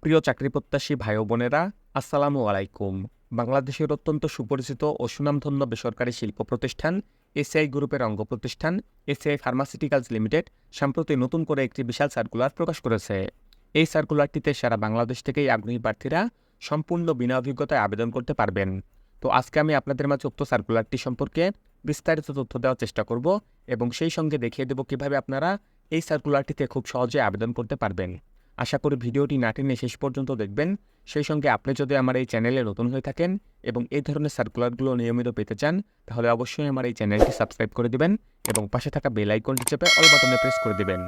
প্রিয় চাকরিপ্রত্যাশী ভাই ও বোনেরা, আসসালামু আলাইকুম। বাংলাদেশের অত্যন্ত সুপরিচিত ও সুনামধন্য বেসরকারি শিল্প প্রতিষ্ঠান এসিআই গ্রুপের অঙ্গ প্রতিষ্ঠান এসিআই ফার্মাসিউটিক্যালস লিমিটেড সম্প্রতি নতুন করে একটি বিশাল সার্কুলার প্রকাশ করেছে। এই সার্কুলারটিতে সারা বাংলাদেশ থেকেই আগ্রহী প্রার্থীরা সম্পূর্ণ বিনা অভিজ্ঞতায় আবেদন করতে পারবেন। তো আজকে আমি আপনাদের মাঝে উক্ত সার্কুলারটি সম্পর্কে বিস্তারিত তথ্য দেওয়ার চেষ্টা করব এবং সেই সঙ্গে দেখিয়ে দেব কিভাবে আপনারা এই সার্কুলারটিতে খুব সহজে আবেদন করতে পারবেন। আশা করি ভিডিওটি না টেনে শেষ পর্যন্ত দেখবেন। সেই সঙ্গে আপনি যদি আমার এই চ্যানেলে নতুন হয়ে থাকেন এবং এই ধরনের সার্কুলারগুলো নিয়মিত পেতে চান, তাহলে অবশ্যই আমার এই চ্যানেলটি সাবস্ক্রাইব করে দিবেন এবং পাশে থাকা বেল আইকনটি চেপে অল বাটনে প্রেস করে দিবেন।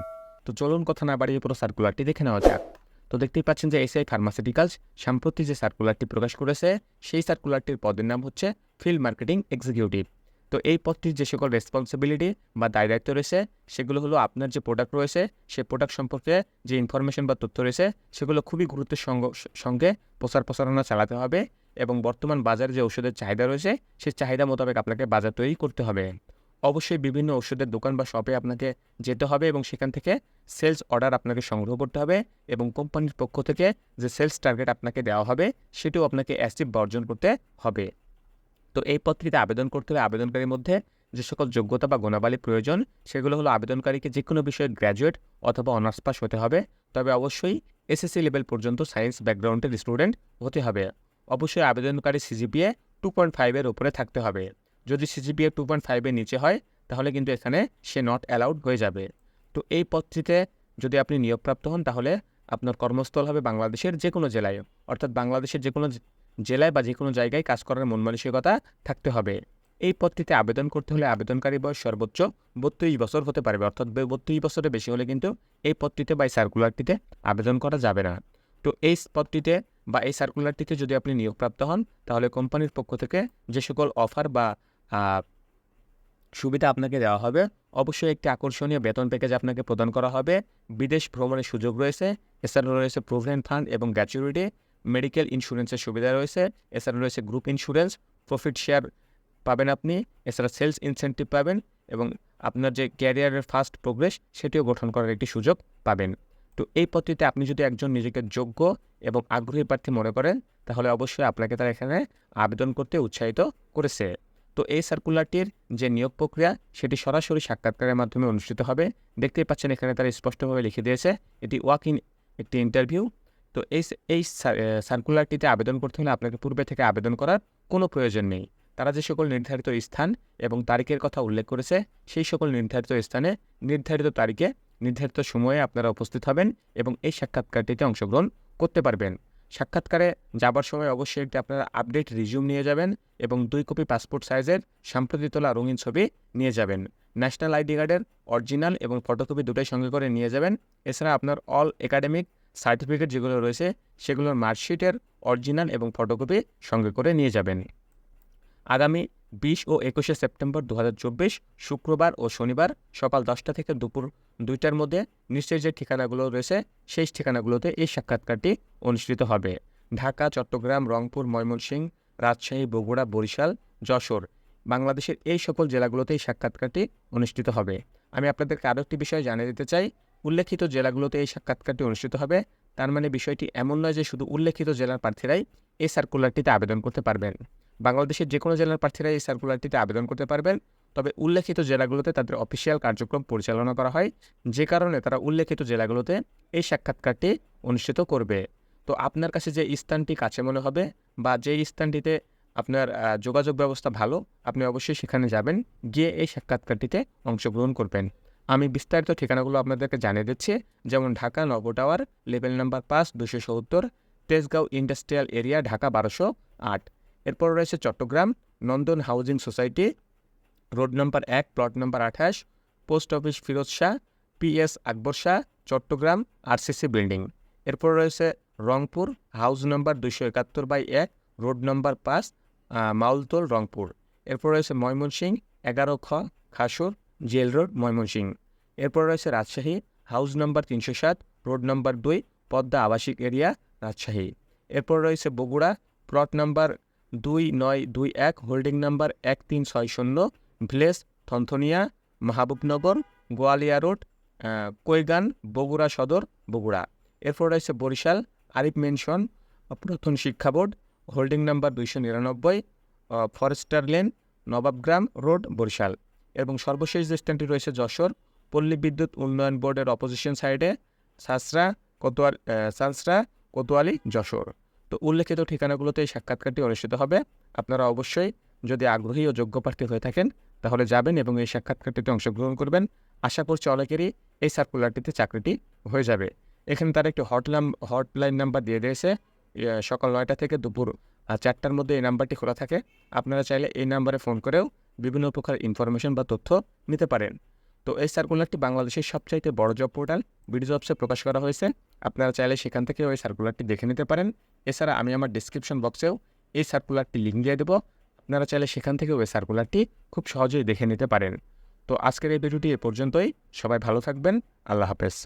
তো চলুন কথা না বাড়িয়ে পুরো সার্কুলারটি দেখে নেওয়া যাক। তো দেখতেই পাচ্ছেন যে এসিআই ফার্মাসিউটিক্যালস সম্প্রতি যে সার্কুলারটি প্রকাশ করেছে, সেই সার্কুলারটির পদের নাম হচ্ছে ফিল্ড মার্কেটিং এক্সিকিউটিভ। তো এই পদটির যে সকল রেসপন্সিবিলিটি বা দায়িত্ব রয়েছে, সেগুলো হলো আপনার যে প্রোডাক্ট রয়েছে, সেই প্রোডাক্ট সম্পর্কে যে ইনফরমেশন বা তথ্য রয়েছে, সেগুলো খুবই গুরুত্বের সঙ্গে প্রচারণা চালাতে হবে এবং বর্তমান বাজারে যে ওষুধের চাহিদা রয়েছে, সেই চাহিদা মোতাবেক আপনাকে বাজার তৈরি করতে হবে। অবশ্যই বিভিন্ন ওষুধের দোকান বা শপে আপনাকে যেতে হবে এবং সেখান থেকে সেলস অর্ডার আপনাকে সংগ্রহ করতে হবে এবং কোম্পানির পক্ষ থেকে যে সেলস টার্গেট আপনাকে দেওয়া হবে, সেটিও আপনাকে অ্যাচিভ বা অর্জন করতে হবে। তো এই পদটিতে আবেদন করতে হলে আবেদনকারীর মধ্যে যে সকল যোগ্যতা বা গুণাবলী প্রয়োজন, সেগুলো হলো আবেদনকারীকে যে কোনো বিষয়ে গ্র্যাজুয়েট অথবা অনার্স পাস হতে হবে। তবে অবশ্যই এসএসসি লেভেল পর্যন্ত সায়েন্স ব্যাকগ্রাউন্ডের স্টুডেন্ট হতে হবে। অবশ্যই আবেদনকারী সিজিপিএ 2.5 উপরে থাকতে হবে। যদি সিজিপিএ 2.5 নিচে হয়, তাহলে কিন্তু এখানে সে নট অ্যালাউড হয়ে যাবে। তো এই পদটিতে যদি আপনি নিয়োগপ্রাপ্ত হন, তাহলে আপনার কর্মস্থল হবে বাংলাদেশের যে কোনো জেলায়, অর্থাৎ বাংলাদেশের যে কোনো জেলায় বা যে কোনো জায়গায় কাজ করার মন মানসিকতা থাকতে হবে। এই পদটিতে আবেদন করতে হলে আবেদনকারী বয়স সর্বোচ্চ 32 বছর হতে পারবে, অর্থাৎ 32 বছরের বেশি হলে কিন্তু এই পদটিতে বা এই সার্কুলারটিতে আবেদন করা যাবে না। তো এই পদটিতে বা এই সার্কুলারটিতে যদি আপনি নিয়োগপ্রাপ্ত হন, তাহলে কোম্পানির পক্ষ থেকে যে সকল অফার বা সুবিধা আপনাকে দেওয়া হবে, অবশ্যই একটি আকর্ষণীয় বেতন প্যাকেজ আপনাকে প্রদান করা হবে। বিদেশ ভ্রমণের সুযোগ রয়েছে, এছাড়া রয়েছে প্রভিডেন্ট ফান্ড এবং গ্র্যাচুইটি, মেডিকেল ইন্স্যুরেন্সের সুবিধা রয়েছে, এছাড়া রয়েছে গ্রুপ ইন্স্যুরেন্স, প্রফিট শেয়ার পাবেন আপনি, এছাড়া সেলস ইনসেন্টিভ পাবেন এবং আপনার যে ক্যারিয়ারের ফাস্ট প্রোগ্রেস, সেটিও গঠন করার একটি সুযোগ পাবেন। তো এই পদ্ধতিতে আপনি যদি একজন নিজেকে যোগ্য এবং আগ্রহী প্রার্থী মনে করেন, তাহলে অবশ্যই আপনাকে তারা এখানে আবেদন করতে উৎসাহিত করেছে। তো এই সার্কুলারটির যে নিয়োগ প্রক্রিয়া, সেটি সরাসরি সাক্ষাৎকারের মাধ্যমে অনুষ্ঠিত হবে। দেখতেই পাচ্ছেন এখানে তারা স্পষ্টভাবে লিখে দিয়েছে এটি ওয়াক ইন একটি ইন্টারভিউ। তো এই সার্কুলারটিতে আবেদন করতে হলে আপনাকে পূর্বে থেকে আবেদন করার কোনো প্রয়োজন নেই। তারা যে সকল নির্ধারিত স্থান এবং তারিখের কথা উল্লেখ করেছে, সেই সকল নির্ধারিত স্থানে নির্ধারিত তারিখে নির্ধারিত সময়ে আপনারা উপস্থিত হবেন এবং এই সাক্ষাৎকারটিতে অংশগ্রহণ করতে পারবেন। সাক্ষাৎকারে যাবার সময় অবশ্যই একটি আপনারা আপডেট রিজিউম নিয়ে যাবেন এবং 2 কপি পাসপোর্ট সাইজের সাম্প্রতিক তোলা রঙিন ছবি নিয়ে যাবেন। ন্যাশনাল আইডি কার্ডের অরিজিনাল এবং ফটোকপি দুটোই সঙ্গে করে নিয়ে যাবেন। এছাড়া আপনার অল একাডেমিক সার্টিফিকেট যেগুলো রয়েছে, সেগুলোর মার্কশিটের অরিজিনাল এবং ফটোকপি সঙ্গে করে নিয়ে যাবেন। আগামী 20 ও 21শে সেপ্টেম্বর 2024 শুক্রবার ও শনিবার সকাল 10টা থেকে দুপুর 2টার মধ্যে নিচের যে ঠিকানাগুলো রয়েছে, সেই ঠিকানাগুলোতে এই সাক্ষাৎকারটি অনুষ্ঠিত হবে। ঢাকা, চট্টগ্রাম, রংপুর, ময়মনসিংহ, রাজশাহী, বগুড়া, বরিশাল, যশোর, বাংলাদেশের এই সকল জেলাগুলোতে এই সাক্ষাৎকারটি অনুষ্ঠিত হবে। আমি আপনাদেরকে আরও একটি বিষয় জানিয়ে দিতে চাই, উল্লেখিত জেলাগুলোতে এই সাক্ষাৎকারটি অনুষ্ঠিত হবে, তার মানে বিষয়টি এমন নয় যে শুধু উল্লেখিত জেলার প্রার্থীরাই এই সার্কুলারটিতে আবেদন করতে পারবেন। বাংলাদেশের যে কোনো জেলার প্রার্থীরা এই সার্কুলারটিতে আবেদন করতে পারবেন, তবে উল্লেখিত জেলাগুলোতে তাদের অফিসিয়াল কার্যক্রম পরিচালনা করা হয়, যে কারণে তারা উল্লেখিত জেলাগুলোতে এই সাক্ষাৎকারটি অনুষ্ঠিত করবে। তো আপনার কাছে যে স্থানটি কাছে মনে হবে বা যে স্থানটিতে আপনার যোগাযোগ ব্যবস্থা ভালো, আপনি অবশ্যই সেখানে যাবেন, গিয়ে এই সাক্ষাৎকারটিতে অংশগ্রহণ করবেন। আমি বিস্তারিত ঠিকানাগুলো আপনাদেরকে জানিয়ে দিচ্ছি, যেমন Dhaka Nabo tower, level number 5, 270, Tejgaon industrial area, Dhaka 1208। এরপর রয়েছে Chittagong Nandan housing society, road number 1, plot number 28, post office Firoz Shah, PS Akbar Shah, Chittagong, RCC building. এরপর রয়েছে Rangpur house number 271/1, road number 5, Maultol, Rangpur. এরপর রয়েছে ময়মনসিংহ 11 খ, খাসুর, জেল রোড, ময়মনসিংহ। এরপর রয়েছে Rajshahi house number 307, road number 2, Padma আবাসিক এরিয়া, রাজশাহী। এরপর রয়েছে Bogura, plot number 2921, holding number 1360, village Thanthania, Mahbubnagar, Goalia road, Kaigan, Bogura Sadar, Bogura. এরপর রয়েছে বরিশাল আরিফ মেনশন, পুরাতন শিক্ষা board, holding number 299, forester lane, Nababgram road, Barishal. এবং সর্বশেষ যে স্ট্যান্ডটি রয়েছে যশোর, পল্লী বিদ্যুৎ উন্নয়ন বোর্ডের অপোজিশন সাইডে, সাঁচরা কোতোয়ালি, যশোর। তো উল্লেখিত ঠিকানাগুলোতে এই সাক্ষাৎকারটি অনুষ্ঠিত হবে। আপনারা অবশ্যই যদি আগ্রহী ও যোগ্য প্রার্থী হয়ে থাকেন তাহলে যাবেন এবং এই সাক্ষাৎকারটিতে অংশগ্রহণ করবেন। আশা করছি অনেকেরই এই সার্কুলারটিতে চাকরিটি হয়ে যাবে। এখানে তারা একটি হটলাইন নাম্বার দিয়ে দিয়েছে। সকাল 9টা থেকে দুপুর 4টার মধ্যে এই নাম্বারটি খোলা থাকে। আপনারা চাইলে এই নাম্বারে ফোন করেও বিভিন্ন প্রকার ইনফরমেশন বা তথ্য নিতে পারেন। তো এই সার্কুলারটি বাংলাদেশের সবচাইতে বড় জব পোর্টাল বিডিজবসে প্রকাশ করা হয়েছে। আপনারা চাইলে সেখান থেকে ওই সার্কুলারটি দেখে নিতে পারেন। এছাড়া আমি আমার ডিসক্রিপশন বক্সেও এই সার্কুলারটি লিঙ্ক দিয়ে দেবো। আপনারা চাইলে সেখান থেকে ওই সার্কুলারটি খুব সহজেই দেখে নিতে পারেন। তো আজকের এই ভিডিওটি এ পর্যন্তই। সবাই ভালো থাকবেন। আল্লাহ হাফেজ।